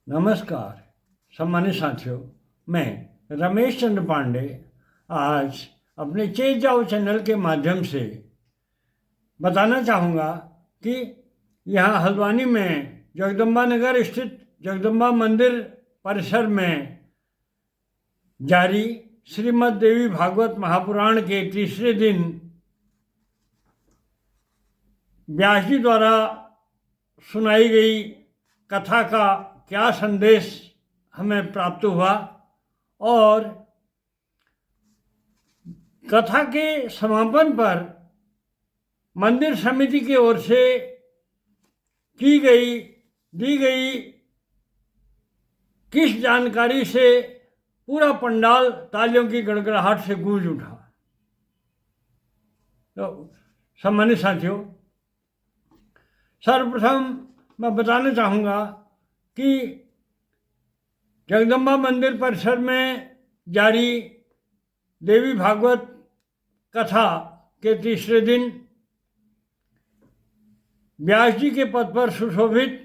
नमस्कार सम्मानित साथियों, मैं रमेश चंद्र पांडे आज अपने चेत जाओ चैनल के माध्यम से बताना चाहूँगा कि यहाँ हल्द्वानी में जगदम्बा नगर स्थित जगदम्बा मंदिर परिसर में जारी श्रीमद् देवी भागवत महापुराण के तीसरे दिन व्यास जी द्वारा सुनाई गई कथा का क्या संदेश हमें प्राप्त हुआ और कथा के समापन पर मंदिर समिति की ओर से दी गई किस जानकारी से पूरा पंडाल तालियों की गड़गड़ाहट से गूंज उठा। तो सम्मानित साथियों, सर्वप्रथम मैं बताना चाहूँगा कि जगदम्बा मंदिर परिसर में जारी देवी भागवत कथा के तीसरे दिन व्यास जी के पद पर सुशोभित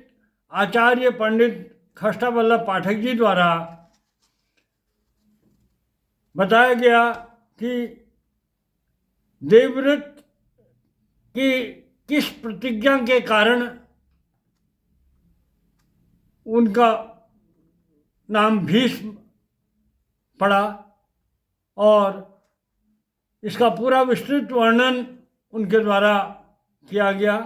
आचार्य पंडित खष्टा वल्लभ पाठक जी द्वारा बताया गया कि देवव्रत की किस प्रतिज्ञा के कारण उनका नाम भीष्म पड़ा और इसका पूरा विस्तृत वर्णन उनके द्वारा किया गया।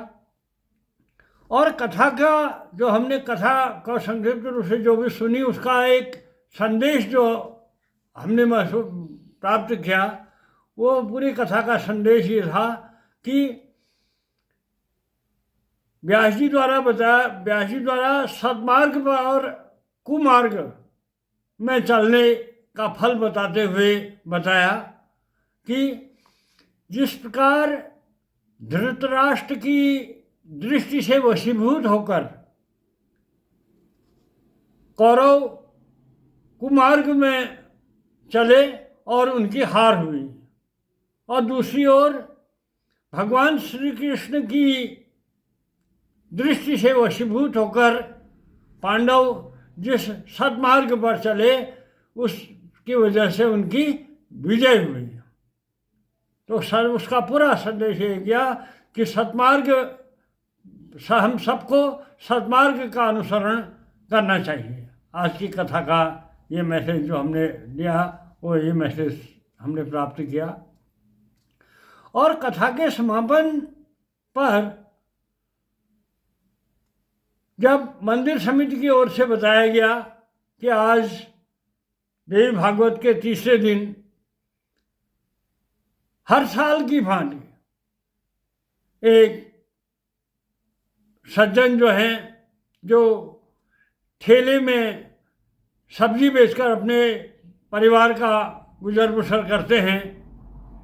और कथा का जो हमने कथा का संक्षिप्त रूप से जो भी सुनी, उसका एक संदेश जो हमने प्राप्त किया, वो पूरी कथा का संदेश ये था कि व्यास जी द्वारा सद्मार्ग और कुमार्ग में चलने का फल बताते हुए बताया कि जिस प्रकार धृतराष्ट्र की दृष्टि से वशीभूत होकर कौरव कुमार्ग में चले और उनकी हार हुई, और दूसरी ओर भगवान श्री कृष्ण की दृष्टि से वशीभूत होकर पांडव जिस सद्मार्ग पर चले उसकी वजह से उनकी विजय हुई। तो उसका पूरा संदेश ये गया कि हम सबको सद्मार्ग का अनुसरण करना चाहिए। आज की कथा का ये मैसेज जो हमने लिया, वो ये मैसेज हमने प्राप्त किया। और कथा के समापन पर जब मंदिर समिति की ओर से बताया गया कि आज देवी भागवत के तीसरे दिन हर साल की भांति एक सज्जन जो हैं, जो ठेले में सब्जी बेचकर अपने परिवार का गुजर बसर करते हैं,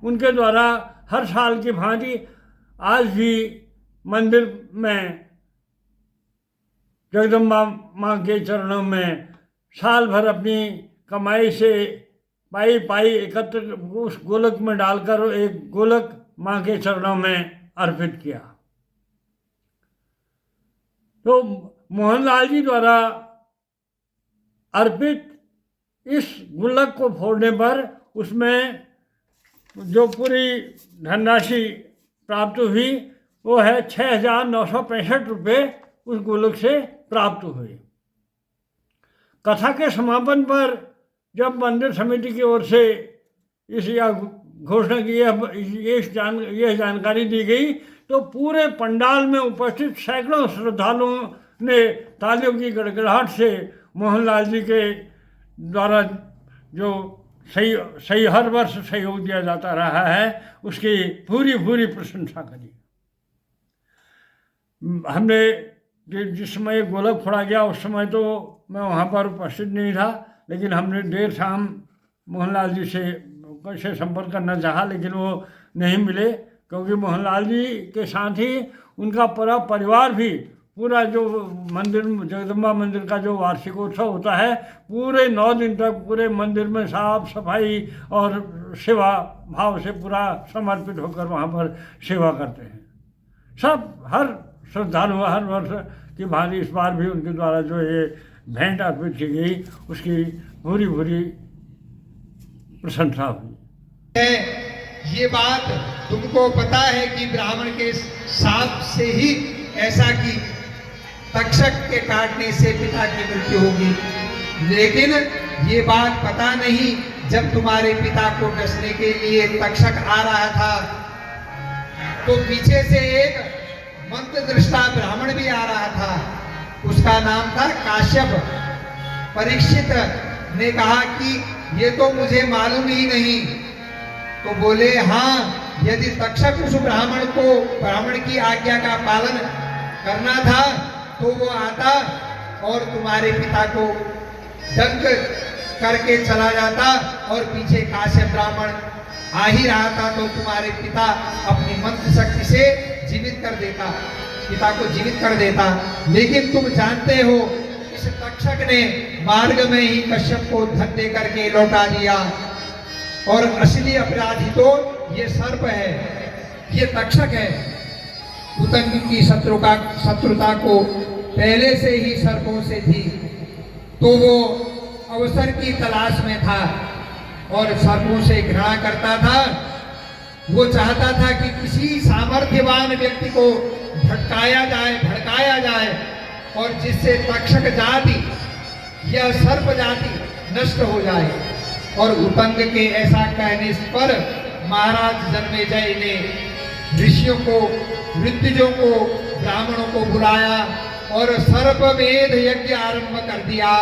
उनके द्वारा हर साल की भांति आज भी मंदिर में जगदम्बा माँ के चरणों में साल भर अपनी कमाई से पाई एकत्र उस गोलक में डालकर एक गोलक माँ के चरणों में अर्पित किया। तो मोहनलाल जी द्वारा अर्पित इस गुल्लक को फोड़ने पर उसमें जो पूरी धनराशि प्राप्त हुई वो है 6,965 रुपये उस गोलक से प्राप्त हुए। कथा के समापन पर जब मंदिर समिति की ओर से इस घोषणा की यह जानकारी दी गई, तो पूरे पंडाल में उपस्थित सैकड़ों श्रद्धालुओं ने तालियों की गड़गड़ाहट से मोहनलाल जी के द्वारा जो सही हर वर्ष सहयोग दिया जाता रहा है, उसकी पूरी प्रशंसा करी। हमने जिस समय गोलक फोड़ा गया उस समय तो मैं वहाँ पर उपस्थित नहीं था, लेकिन हमने देर शाम मोहनलाल जी से संपर्क करना चाहा, लेकिन वो नहीं मिले, क्योंकि मोहनलाल जी के साथ ही उनका पूरा परिवार भी, पूरा जो मंदिर जगदम्बा मंदिर का जो वार्षिकोत्सव होता है, पूरे 9 दिन तक पूरे मंदिर में साफ सफाई और सेवा भाव से पूरा समर्पित होकर वहाँ पर सेवा करते हैं। सब हर श्रद्धालु हर वर्ष की भांति इस बार भी उनके द्वारा जो ये भेंट अर्पित की गई, उसकी पूरी पूरी प्रशंसा हुई। ये बात तुमको पता है कि ब्राह्मण के साप से ही ऐसा कि तक्षक के काटने से पिता की मृत्यु होगी, लेकिन ये बात पता नहीं जब तुम्हारे पिता को डसने के लिए तक्षक आ रहा था तो पीछे से एक मंत्र दृष्टा ब्राह्मण भी आ रहा था, उसका नाम था काश्यप। परीक्षित ने कहा कि ये तो मुझे मालूम ही नहीं, तो बोले हाँ, यदि तक्षक उस ब्राह्मण की आज्ञा का पालन करना था तो वो आता और तुम्हारे पिता को दंग करके चला जाता और पीछे काश्यप ब्राह्मण आ ही रहा था तो तुम्हारे पिता अपनी मंत्र शक्ति से जीवित कर देता, पिता को जीवित कर देता। लेकिन तुम जानते हो इस तक्षक ने मार्ग में ही कश्यप को धन दे करके लौटा दिया और असली अपराधी तो ये सर्प है, ये तक्षक है। उतंग की शत्रुता को पहले से ही सर्पों से थी, तो वो अवसर की तलाश में था और सर्पों से घृणा करता था। वो चाहता था कि किसी सामर्थ्यवान व्यक्ति को भड़काया जाए और जिससे तक्षक जाति या सर्प जाति नष्ट हो जाए। और उतंग के ऐसा कहने पर महाराज जन्मेजय ने ऋषियों को, ऋतुजों को, ब्राह्मणों को बुलाया और सर्पवेद यज्ञ आरंभ कर दिया,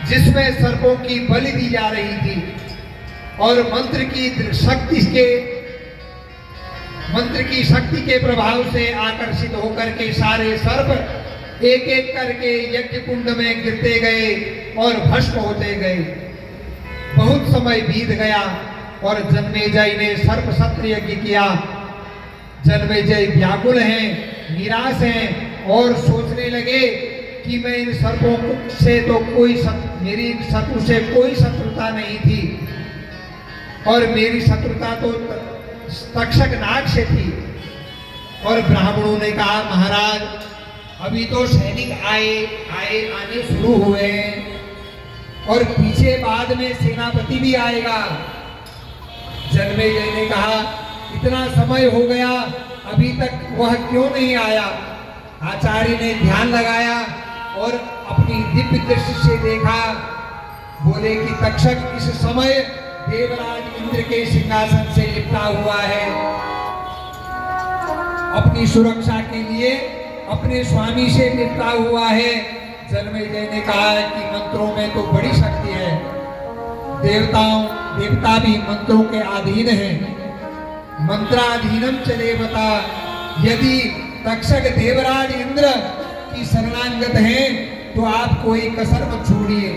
जिसमें सर्पों की बलि दी जा रही थी और मंत्र की शक्ति के प्रभाव से आकर्षित होकर के सारे सर्प एक एक करके यज्ञ कुंड में गिरते गए और भस्म होते गए। बहुत समय बीत गया और जन्मेजय ने सर्प सत्र यज्ञ किया। जन्मेजय व्याकुल हैं, निराश हैं और सोचने लगे कि मैं इन सर्पों से तो मेरी शत्रु से कोई शत्रुता नहीं थी और मेरी शत्रुता तो तक्षक नाग से थी। और ब्राह्मणों ने कहा महाराज अभी तो सैनिक आने शुरू हुए हैं और पीछे बाद में सेनापति भी आएगा। जन्मेजय ने कहा इतना समय हो गया अभी तक वह क्यों नहीं आया। आचार्य ने ध्यान लगाया और अपनी दिव्य दृष्टि से देखा, बोले कि तक्षक इस समय देवराज इंद्र के सिंहासन से लिपटा हुआ है। अपनी सुरक्षा के लिए अपने स्वामी से लिपटा हुआ है। जन्मेजय ने कहा कि मंत्रों में तो बड़ी शक्ति है, देवता भी मंत्रों के अधीन हैं। मंत्राधीनम चले बता, यदि तक्षक देवराज इंद्र की शरणागत हैं तो आप कोई कसर मत छोड़िए।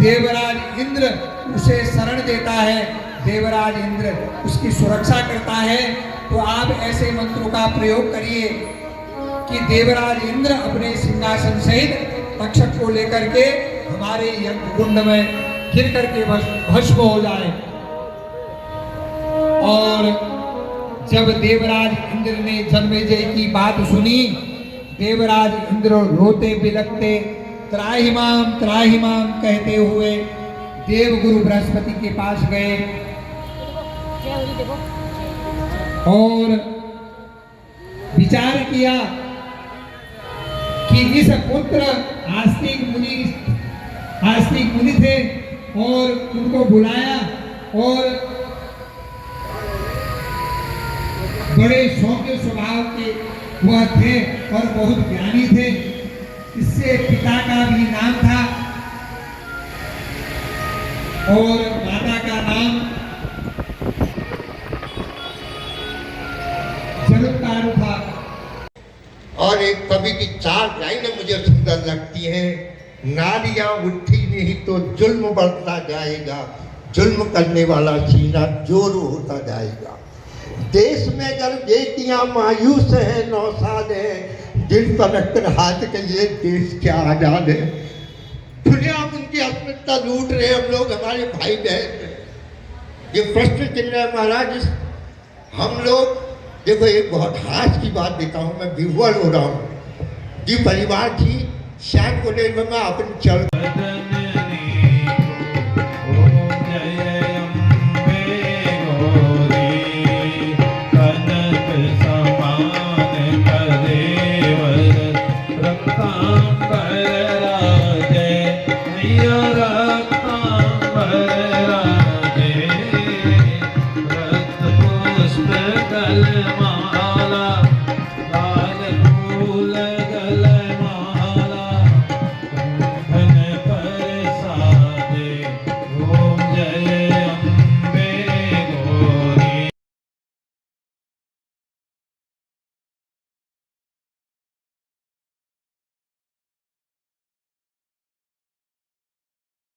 देवराज इंद्र उसे शरण देता है, देवराज इंद्र उसकी सुरक्षा करता है, तो आप ऐसे मंत्रों का प्रयोग करिए कि देवराज इंद्र अपने सिंहासन सहित तक्षक को लेकर के हमारे यज्ञ कुंड में गिर करके भस्म हो जाए। और जब देवराज इंद्र ने जन्मेजय की बात सुनी, देवराज इंद्र रोते बिलखते त्राहिमाम त्राहिमाम कहते हुए देवगुरु बृहस्पति के पास गए और विचार किया कि इस पुत्र आस्तिक मुनि थे और उनको बुलाया और बड़े सौम्य स्वभाव के वह थे और बहुत ज्ञानी थे। इससे पिता का भी नाम था और माता का नाम जरुत्तारु था। और एक कवि की 4 लाइनें मुझे सुंदर लगती हैं। नारियां उठी नहीं तो जुल्म बढ़ता जाएगा, जुल्म करने वाला सीना जोर होता जाएगा। देश में अगर बेटियां मायूस है, नौसाद है, दिल पर रखकर हाथ के लिए देश क्या आजाद है। दुनिया उनकी अस्मिता लूट रहे हम लोग, हमारे भाई बहन। ये प्रश्न चिन्ह है महाराज। हम लोग देखो, एक बहुत हास की बात देता हूँ, मैं विह्वल हो रहा हूँ। जी परिवार थी, श्याम को ले मैं अपन चल माला